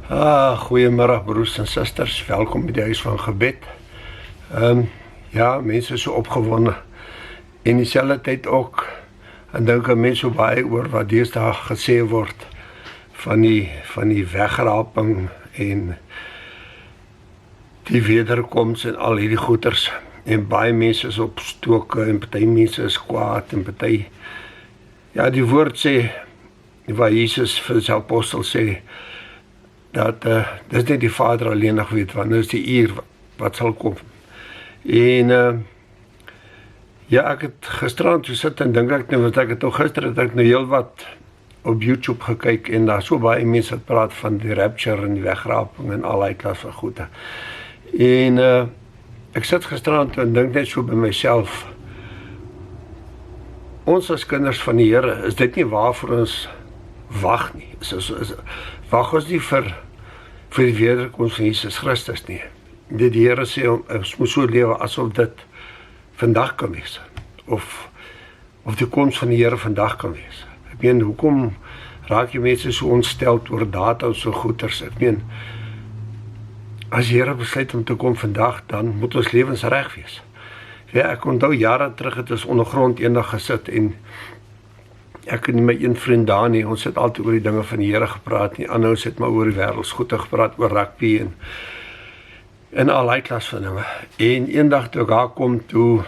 Goeiemiddag broers en susters, welkom by die huis van gebed. Ja, mense is so opgewonde. En dieselfde tyd ook, en dink aan mense so baie oor wat deesdae gesê word van die wegraping en die wederkoms en al hierdie goeters. En baie mense is op stoke en party mense is kwaad en party, ja, die woord sê, waar Jesus vir sy apostel sê, dat dis net die Vader alleen nog weet, want dis die uur wat sal kom. En ja, ek het gisterand so sit en dink ek nou, want ek het nou gister het ek nou heel wat op YouTube gekyk en daar so baie mense wat praat van die rapture en die wegraping en al die klas van goede. En ek sit gisterand en dink net so by myself, ons as kinders van die Here, is dit nie waarvoor ons wag nie. Wag ons nie vir die wederkoms van Jesus Christus nie. Die Here sê, ons moet so lewe asof dit vandag kan wees. Of die koms van die Here vandag kan wees. Ek meen, hoekom raak die mense so ontsteld oor data en so goeters? Ek meen, as die Here besluit om te kom vandag, dan moet ons lewens reg wees. Ja, ek onthou jare terug het ons ondergrond eendag gesit en ek en my een vriend Dani, ons het altyd oor die dinge van die Here gepraat nie, ander ons het maar oor die wêreldsgoede gepraat, oor rugby en al die klas van dinge. En eendag toe ek daar kom, toe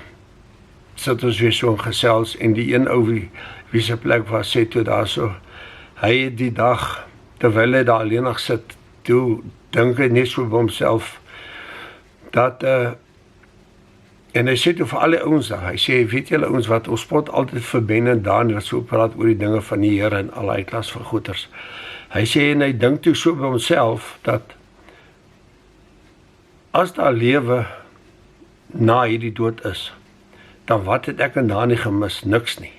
sit ons weer so in gesels en die een ou wie sy plek was, sê toe daar so, hy het die dag, terwyl hy daar alleenig sit, toe dink hy net so by homself, dat en hy sê toe vir alle ouens daar, hy sê, weet julle ouens wat, ons spot altyd vir Ben en Daan, wat so praat oor die dinge van die Here en al die klas van goeters. Hy sê, en hy dink toe so by homself, dat as daar lewe na hierdie dood is, dan wat het ek en Daan nie gemis? Niks nie.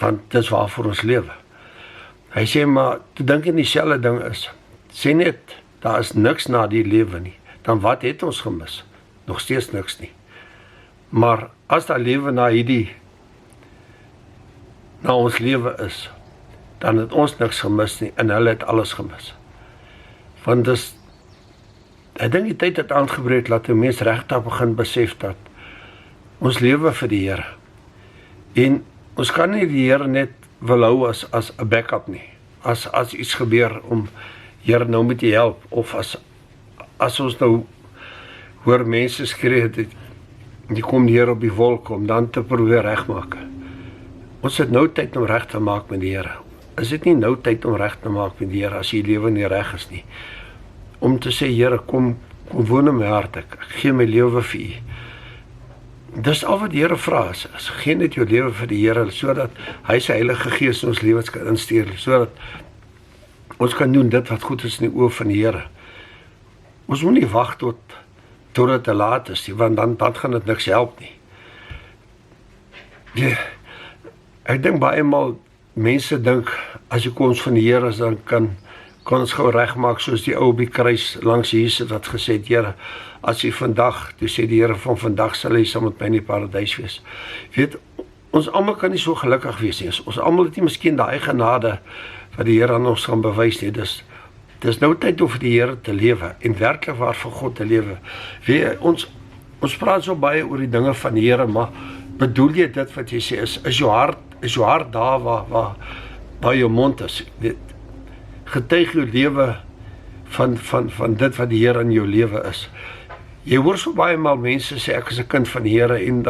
Want dis waarvoor ons lewe. Hy sê, maar toe dink hy dieselfde ding is, sê net, daar is niks na die lewe nie, dan wat het ons gemis? Nog steeds niks nie. Maar as daar lewe na ons lewe is, dan het ons niks gemis nie, en hulle het alles gemis. Want ek dink die tyd het aangebreek, dat die mens regtig begin besef dat ons lewe vir die Here. En ons kan nie die Here net wil hou as 'n backup nie. As iets gebeur om, Here, nou moet jy help, of as ons nou hoor mense skree, die kom die Here op die wolk om dan te probeer regmaak. Ons het nou tyd om reg te maak met die Here. Is dit nie nou tyd om reg te maak met die Here as die lewe nie reg is nie? Om te sê, Here, kom woon in my hart, ek gee my lewe vir U. Dis al wat die Here vra, is gee net jou lewe vir die Here, sodat hy sy Heilige Gees in ons lewens kan instuur, sodat ons kan doen dit wat goed is in die oë van die Here. Ons moet nie wag tot dit te laat is, want dan gaan dit niks help nie. Ja, ek dink baie maal, mense dink, as die koms van die Here is, dan kan ons gou regmaak, soos die ou op die kruis langs Jesus wat gesê het, Here, as jy vandag, toe sê die Here van vandag sal jy saam met my in die paradys wees. Weet, ons almal kan nie so gelukkig wees nie. Ons almal het nie miskien daai genade wat die Here aan ons gaan bewys nie. Dis nou tyd om vir die Here te lewe, en werklik waar vir God te lewe. Weet, ons praat so baie oor die dinge van die Here, maar bedoel jy dit wat jy sê, is jou hart daar waar jou mond is? Weet, getuig jou lewe van dit wat die Here in jou lewe is. Jy hoor so baie maal mense sê, ek is 'n kind van die Here, en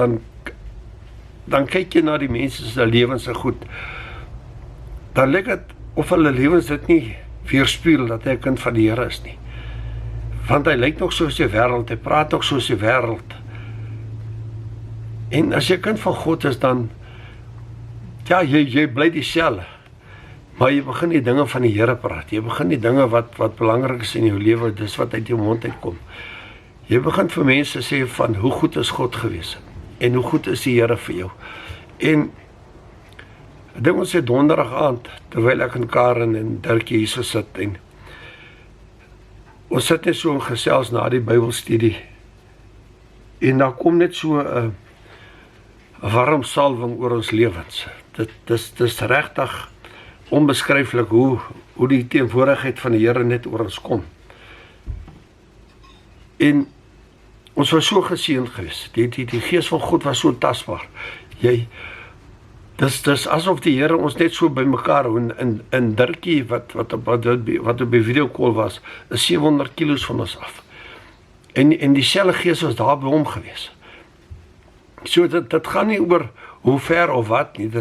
dan kyk jy na die mense se lewens en goed, dan lyk dit of hulle lewens dit nie weerspieël dat hy 'n kind van die Here is nie. Want hy lyk nog soos die wêreld, hy praat nog soos die wêreld. En as jy 'n kind van God is, dan, ja, jy bly dieselfde. Maar jy begin die dinge van die Here praat. Jy begin die dinge wat belangrik is in jou lewe, dis wat uit jou mond uitkom. Jy begin vir mense sê van hoe goed is God gewees, en hoe goed is die Here vir jou. En ek dink ons sê donderdag aand, terwyl ek en Karen en Dirkie hier so sit, en ons sit net so in gesels na die Bybelstudie, en daar kom net so 'n warm salwing oor ons lewens. Dit is regtig onbeskryflik hoe hoe die teenwoordigheid van die Here net oor ons kom. En ons was so geseënd geweest. Die gees van God was so tasbaar. Dis asof die Here ons net so bymekaar hou. In Dirkie wat op die videocall was, is 700 kilos van ons af. En dieselfde gees was daar by hom geweest. So dit gaan nie oor hoe ver of wat nie,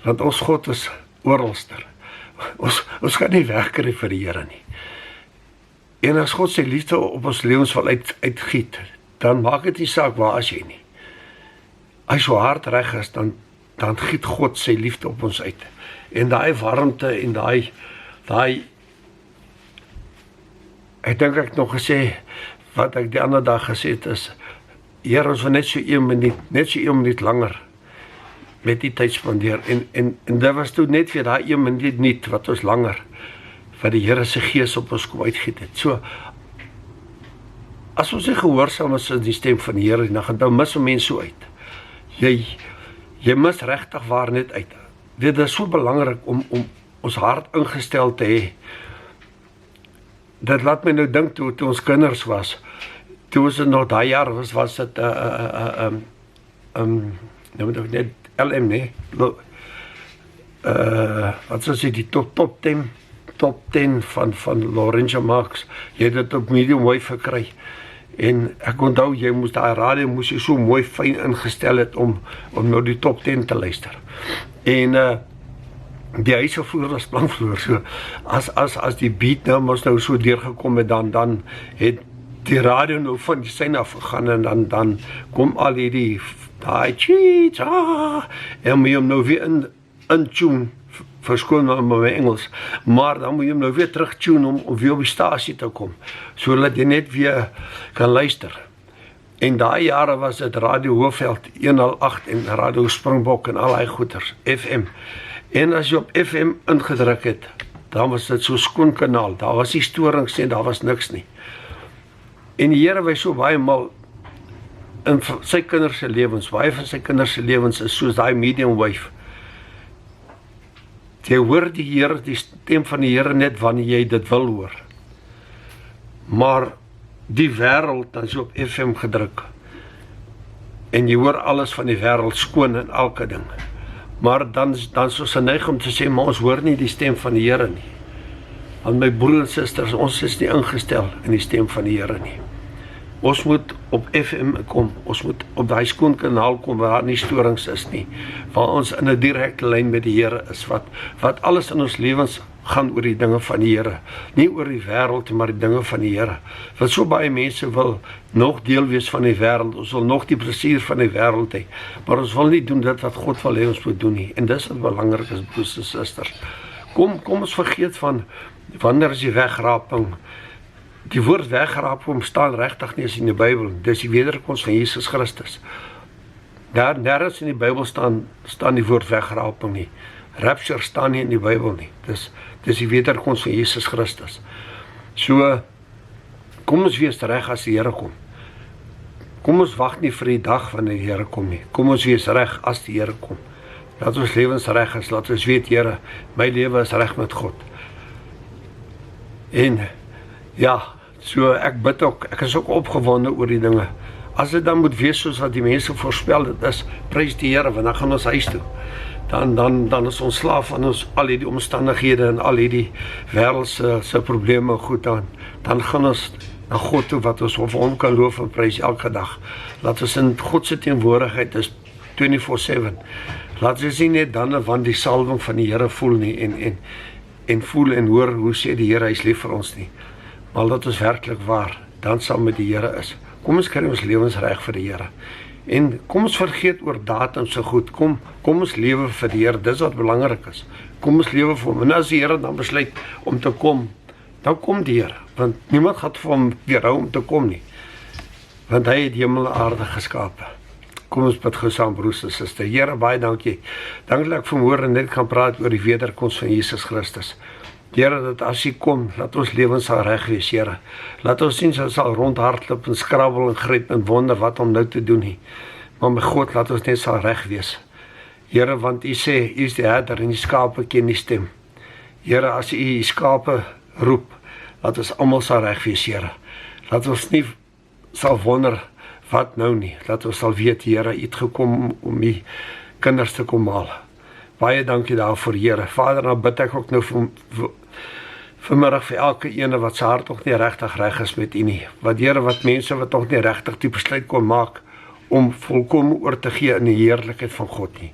want ons God is oralster. Ons gaan nie wegkry vir die Here nie. En as God sy liefde op ons lewens wil uitgiet, dan maak dit nie saak waar as jy nie. As so hard reg is, dan giet God sy liefde op ons uit. En daai warmte en daai ek dink ek nog gesê, wat ek die ander dag gesê het is, Here, ons wil net so 1 minuut langer met die tyd spandeer. En dit was toe net vir daai 1 minuut wat ons langer, wat die Here se gees op ons kom uitgiet het. So, as ons nie gehoorsaam is in die stem van die Here, dan mis 'n mens so uit. Jy mis regtig waar net uit. Dit is so belangrik om ons hart ingestel te hê. Dit laat my nou dink toe ons kinders was. Toe ons nog daai jaar was dit nou moet ek net LM, nee. Wat sou sê die top 10 van Laurentia Marx. Jy het dit op medium wave gekry. En ek onthou, daai radio moes jy so mooi fyn ingestel het om nou die top 10 te luister. En die huisvloer was plankvloer, so as die beat nou so deurgekom het, dan het die radio nou van die sein af gegaan, en dan kom al daai cheats, en moet jy hom nou weer in tune, verskoon my Engels, maar dan moet jy hom nou weer terug tune om weer op die stasie te kom, sodat jy net weer kan luister. En daai jare was dit Radio Hoofveld 108 en Radio Springbok en al die goeters, FM. En as jy op FM ingedruk het, dan was dit so skoon kanaal, daar was nie storings nie, daar was niks nie. En die Here wys so baie mal in sy kinders se lewens, baie van sy kinders se lewens is soos daai medium wave. Jy hoor die Here, die stem van die Here net wanneer jy dit wil hoor. Maar die wêreld dan so op FM gedruk. En jy hoor alles van die wêreld skoon en elke ding. Maar dan is ons geneig om te sê, maar ons hoor nie die stem van die Here nie. Want my broer en susters, ons is nie ingestel in die stem van die Here nie. Ons moet op FM kom, ons moet op daai skoon kanaal kom waar daar nie storings is nie, waar ons in 'n direkte lyn met die Here is, wat alles in ons lewens gaan oor die dinge van die Here, nie oor die wêreld, maar die dinge van die Here. Want so baie mense wil nog deel wees van die wêreld, ons wil nog die plesier van die wêreld hê, maar ons wil nie doen dit wat God wil hê ons moet doen nie, en dis wat belangrik is, broers en susters. Kom ons vergeet van, wanneer is die wegraping? Die woord wegraping staan regtig nie eens in die Bybel, dis die wederkoms van Jesus Christus. Daar nêrens in die Bybel staan die woord wegraping nie. Rapture staan nie in die Bybel nie. Dis die wederkoms van Jesus Christus. So, kom ons wees reg as die Here kom. Kom ons wag nie vir die dag wanneer die Here kom nie. Kom ons wees reg as die Here kom. Laat ons lewens reg is, laat ons weet, Here, my lewe is reg met God. En ja, so ek bid ook, ek is ook opgewonde oor die dinge. As dit dan moet wees soos wat die mense voorspel, dit is, prys die Here, want dan gaan ons huis toe. Dan is ons slaaf van ons al die omstandighede en al die wêreldse probleme goed, dan gaan ons na God toe, wat ons vir hom kan loof en prys elke dag. Laat ons in God se teenwoordigheid is 24/7. Laat ons nie net dan van die salwing van die Here voel nie, en voel en hoor hoe sê die Here, hy is lief vir ons nie. Maar dat ons werklik waar dan saam met die Here is. Kom ons kry ons lewens reg vir die Here. En kom ons vergeet oor datums so goed. Kom ons lewe vir die Here, dis wat belangrik is. Kom ons lewe vir hom. En as die Here dan besluit om te kom, dan kom die Here. Want niemand gaan vir hom weerhou om te kom nie. Want hy het hemel en aarde geskape. Kom ons bid gou saam, broers en susters. Here, baie dankie. Dankie dat ek vanmôre net kan praat oor die wederkoms van Jesus Christus. Here, dat as hy kom, laat ons lewens sal reg wees, Here. Laat ons sien, sy sal rondhardloop en skrabbel en gryp en wonder wat om nou te doen nie. Maar my God, laat ons net sal reg wees. Here, want u sê, u is die herder en die skape ken die stem. Here, as U die skape roep, laat ons almal sal reg wees, Here. Laat ons nie sal wonder wat nou nie. Laat ons sal weet, Here, U het gekom om U kinders te kom haal. Baie dankie daarvoor, Here. Vader, nou bid ek ook nou vanmiddag vir elke ene wat sy hart nog nie regtig reg is met U nie. Wat Here, wat mense wat nog nie regtig die besluit kon maak om volkom oor te gee in die heerlikheid van God nie.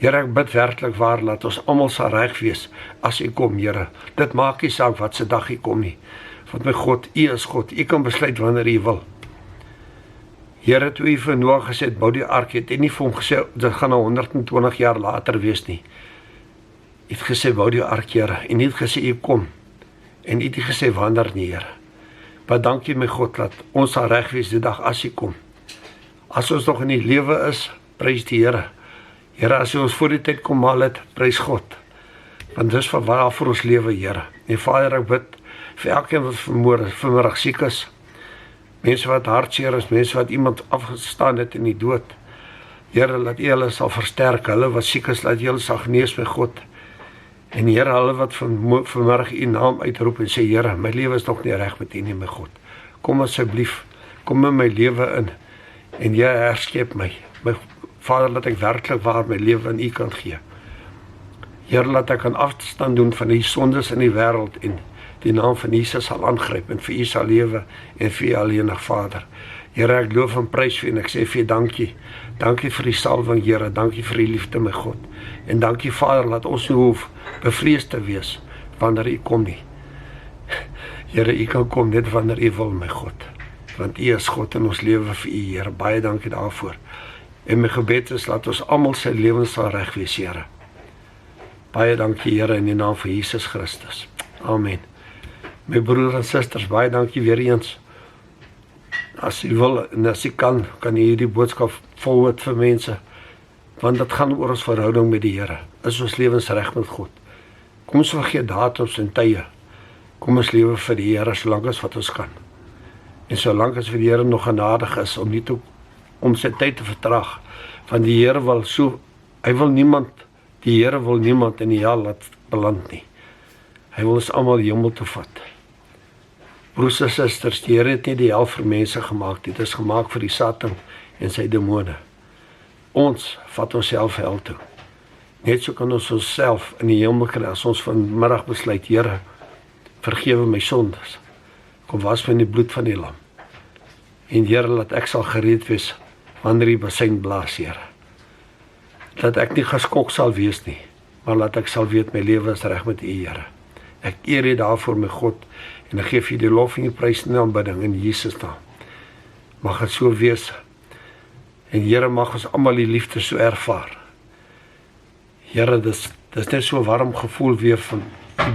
Here, ek bid werklik waar, laat ons almal sal reg wees as U kom, Here. Dit maak nie saak wat se dag U kom nie. Want my God, U is God. U kan besluit wanneer U wil. Here, toe U vir Noag gesê het, bou die ark, het U nie vir hom gesê, dit gaan nou 120 jaar later wees nie. U het gesê, bou die ark, Here, en U het gesê, U kom. En U het nie gesê, wanneer nie, Here. Maar dankie my God, dat ons sal reg wees die dag as U kom. As ons nog in die lewe is, prys die Here. Here, as U ons voor die tyd kom haal het, prys God. Want dis van waarvoor ons lewe, Here. En Vader, ek bid vir elkeen wat vanmiddag siek is, mense wat hartseer is, mense wat iemand afgestaan het in die dood. Here, laat U hulle sal versterk, hulle wat siek is, laat U hulle sal genees met God. En Here, hulle wat vanmiddag U naam uitroep en sê, Here, my lewe is nog nie reg met U nie, my God. Kom asseblief, kom in my lewe in, en Jy herskep my. My Vader, laat ek werklik waar my lewe aan U kan gee. Here, laat ek kan afstand doen van die sondes in die wêreld en die naam van Jesus sal aangryp en vir U sal lewe en vir U alleenig Vader. Here, ek loof en prys vir U en ek sê vir U dankie. Dankie vir die salwing, Here. Dankie vir U liefde, my God. En dankie, Vader, laat ons nie hoef bevrees te wees wanneer U kom nie. Here, U kan kom net wanneer U wil, my God. Want U is God en ons lewe vir U, Here. Baie dankie daarvoor. En my gebed is, laat ons almal sy lewens sal reg wees, Here. Baie dankie, Here, in die naam van Jesus Christus. Amen. My broers en susters, baie dankie weer eens. As U wil en as U kan U hierdie boodskap forward vir mense. Want dit gaan oor ons verhouding met die Here. Is ons lewens reg met God? Kom ons vergeet datums en tye. Kom ons lewe vir die Here solank as wat ons kan. En solank as vir die Here nog genadig is om nie toe om sy tyd te vertraag. Want die Here wil die Here wil niemand in die hel laat beland nie. Hy wil ons almal hemel toe vat. Broers en susters, die Here het nie die hel vir mense gemaak nie. Dit is gemaak vir die Satan en sy demone. Ons vat onsself hel toe. Net so kan ons onsself in die hemel kry as ons vanmiddag besluit, Here, vergewe my sondes. Kom was my in die bloed van die lam. En Here, laat ek sal gereed wees wanneer die bassein blaas, Here. Dat ek nie geskok sal wees nie, maar laat ek sal weet my lewe is reg met U, Here. Ek eer U daarvoor, my God, en ek gee vir U die lof en die prys en die aanbidding in Jesus naam. Mag dit so wees. En Here, mag ons almal die liefde so ervaar. Here, dis net so warm gevoel weer van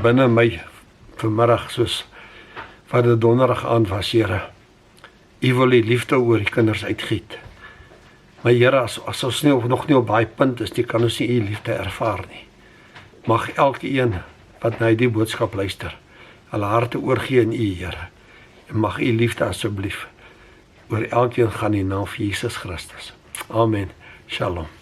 binne my vanmiddag, soos wat dit donderdag aand was, Here. U wil die liefde oor die kinders uitgiet. Maar Here, as ons nog nie op daai punt is, kan ons nie U liefde ervaar nie. Mag elkeen wat na die boodskap luister, hulle harte oorgee in U, Here. En mag U liefde asseblief oor elkeen gaan in die naam van Jesus Christus. Amen. Shalom.